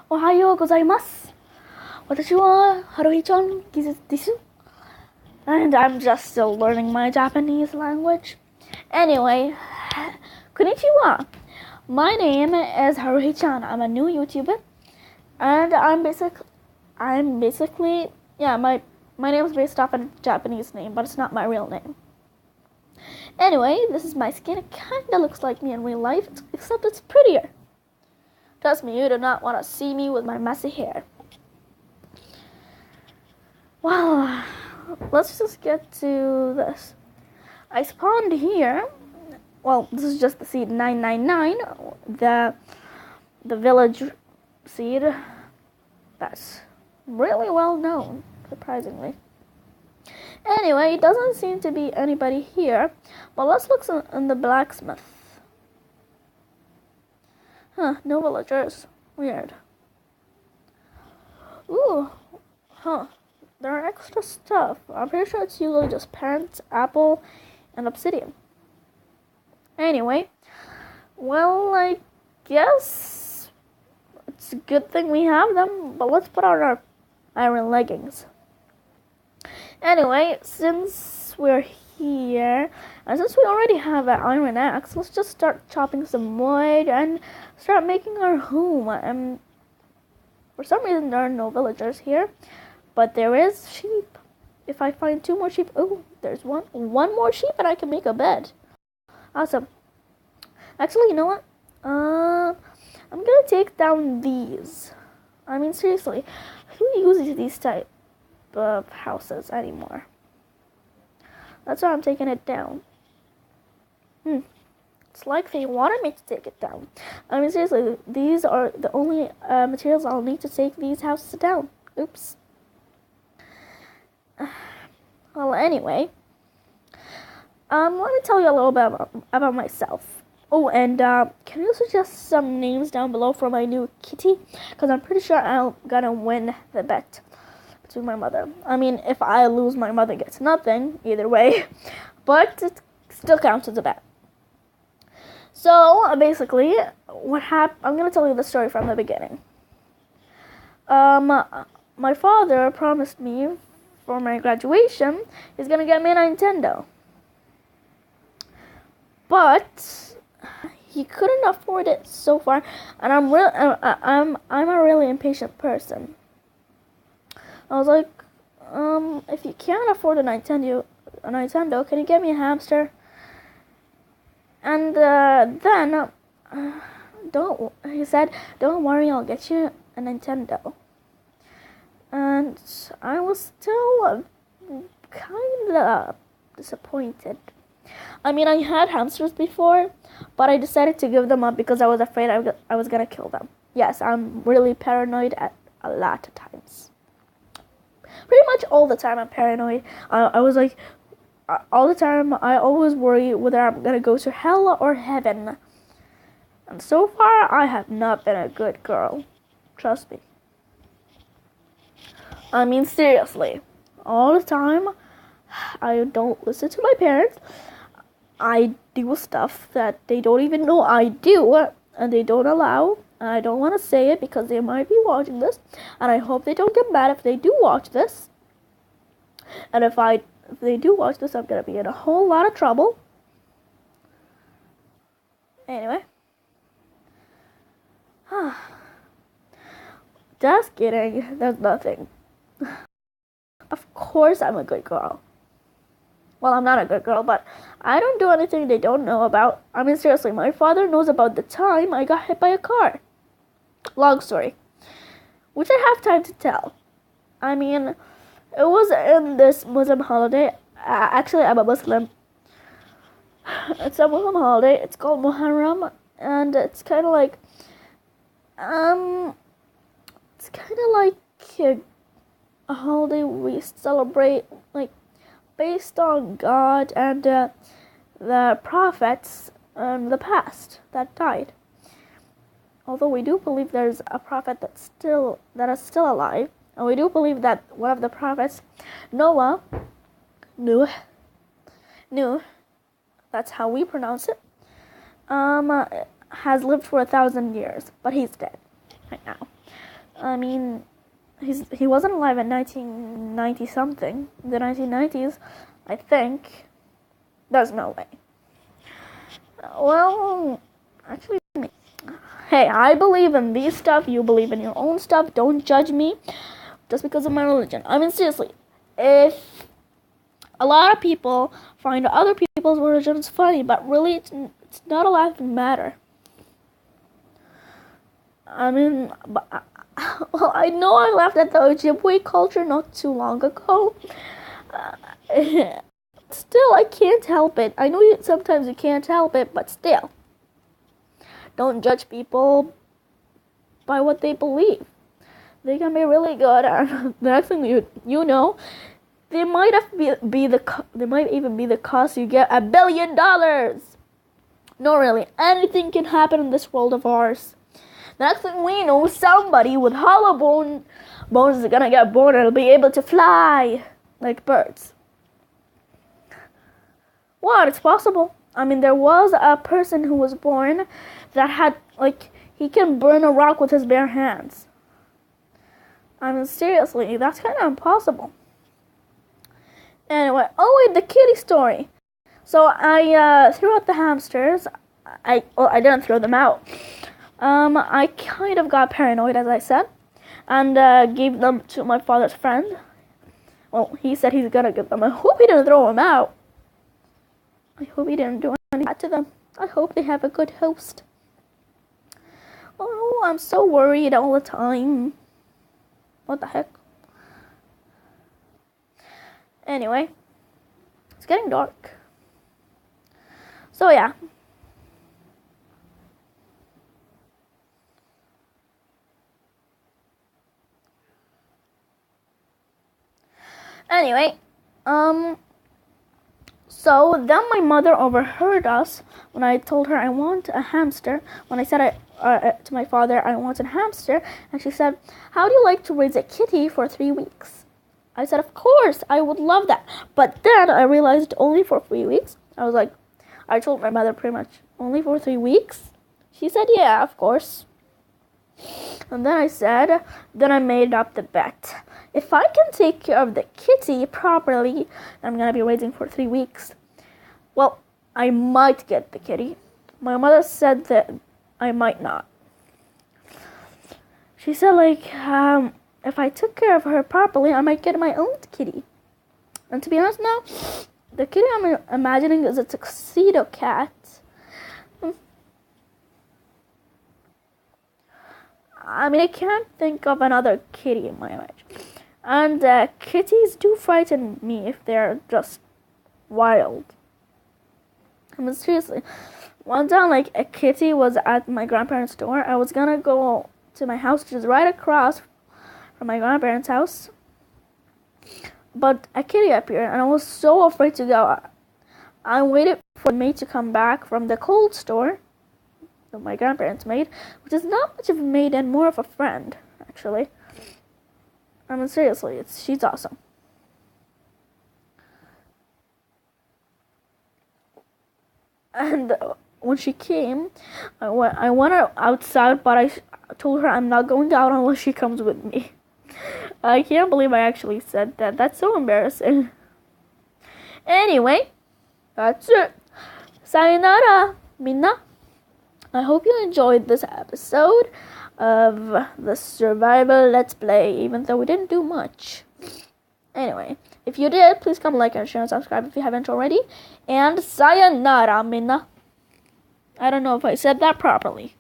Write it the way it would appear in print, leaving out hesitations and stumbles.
おはようございます。私は Haruhi-Chan desu. And I'm just still learning my Japanese language. Anyway, Konichiwa. My name is Haruhi-Chan. I'm a new YouTuber. And my name is based off a Japanese name, but it's not my real name. Anyway, this is my skin. It kinda looks like me in real life, except it's prettier. Trust me, you do not want to see me with my messy hair. Well, let's just get to this. I spawned here. Well, this is just the seed 999, the village seed that's really well known, surprisingly. Anyway, it doesn't seem to be anybody here, but let's look in the blacksmith. Huh, no villagers. Weird. Ooh, huh. There are extra stuff. I'm pretty sure it's usually just pants, apple, and obsidian. Anyway, well, I guess it's a good thing we have them, but let's put on our iron leggings. Anyway, since we're here, and since we already have an iron axe, let's just start chopping some wood and start making our home. And for some reason, there are no villagers here, but there is sheep. If I find 2 more sheep, oh, there's one more sheep, and I can make a bed. Awesome. Actually, you know what? I'm gonna take down these. I mean, seriously, who uses these type of houses anymore? That's why I'm taking it down. It's like they wanted me to take it down. I mean, seriously, these are the only materials I'll need to take these houses down. Oops. Well, anyway, let me tell you a little bit about myself. Oh, and can you suggest some names down below for my new kitty? Because I'm pretty sure I'm gonna win the bet between my mother. I mean, if I lose, my mother gets nothing, either way. But it still counts as a bet. So, basically, what happened, I'm gonna tell you the story from the beginning. My father promised me for my graduation, he's gonna get me a Nintendo. But he couldn't afford it so far, and I'm a really impatient person. I was like, if you can't afford a Nintendo, can you get me a hamster? And then he said, don't worry, I'll get you a Nintendo. And I was still kind of disappointed. I mean, I had hamsters before, but I decided to give them up because I was afraid I was gonna kill them. Yes, I'm really paranoid at a lot of times. Pretty much all the time I'm paranoid. I was like, all the time I always worry whether I'm gonna go to hell or heaven. And so far, I have not been a good girl. Trust me. I mean, seriously. All the time, I don't listen to my parents. I do stuff that they don't even know I do, and they don't allow. And I don't want to say it because they might be watching this, and I hope they don't get mad if they do watch this. And if they do watch this, I'm gonna be in a whole lot of trouble. Anyway. Just kidding. There's nothing. Of course I'm a good girl. Well, I'm not a good girl, but I don't do anything they don't know about. I mean, seriously, my father knows about the time I got hit by a car. Long story. Which I have time to tell. I mean, it was in this Muslim holiday. Actually, I'm a Muslim. It's a Muslim holiday. It's called Muharram, and it's kind of like, a holiday we celebrate, like, based on God and the prophets in the past that died. Although we do believe there's a prophet that is still alive, and we do believe that one of the prophets, Noah, that's how we pronounce it, has lived for 1,000 years, but he's dead right now. I mean, he wasn't alive in 1990 something. The 1990s, I think. There's no way. Well, actually, hey, I believe in these stuff. You believe in your own stuff. Don't judge me just because of my religion. I mean, seriously, if a lot of people find other people's religions funny, but really, it's not a laughing matter. I mean, well, I know I laughed at the Ojibwe culture not too long ago. Still, I can't help it. I know sometimes you can't help it, but still. Don't judge people by what they believe. They can be really good, and the next thing you know, they might even be the cost you get $1 billion. No, really, anything can happen in this world of ours. The next thing we know, somebody with hollow bones is gonna get born and will be able to fly like birds. What? It's possible. I mean, there was a person who was born that had, he can burn a rock with his bare hands. I mean, seriously, that's kind of impossible. Anyway, oh wait, the kitty story. So I threw out the hamsters. I didn't throw them out. I kind of got paranoid, as I said, and gave them to my father's friend. Well, he said he's gonna give them. I hope he didn't throw them out. I hope he didn't do anything bad to them. I hope they have a good host. Oh, I'm so worried all the time. What the heck? Anyway, it's getting dark. So yeah. Anyway, so then my mother overheard us when I told her I want a hamster. When I said to my father I want a hamster, and she said, "How do you like to raise a kitty for 3 weeks?" I said, "Of course, I would love that." But then I realized only for 3 weeks. I told my mother pretty much, "Only for 3 weeks?" She said, "Yeah, of course." And then I made up the bet. If I can take care of the kitty properly, I'm gonna be raising for 3 weeks. Well, I might get the kitty. My mother said that I might not. She said, if I took care of her properly, I might get my own kitty. And to be honest now, the kitty I'm imagining is a tuxedo cat. I mean, I can't think of another kitty in my image. And kitties do frighten me if they're just wild. I mean, seriously. One time, a kitty was at my grandparents' door. I was gonna go to my house, which is right across from my grandparents' house. But a kitty appeared, and I was so afraid to go. I waited for the maid to come back from the cold store that my grandparents made, which is not much of a maid and more of a friend, actually. I mean, seriously, she's awesome. And when she came, I went outside, but I told her I'm not going out unless she comes with me. I can't believe I actually said that. That's so embarrassing. Anyway, that's it. Sayonara, minna. I hope you enjoyed this episode of the survival let's play, even though we didn't do much. Anyway, if you did, please come like and share and subscribe if you haven't already. And sayonara, minna. I don't know if I said that properly.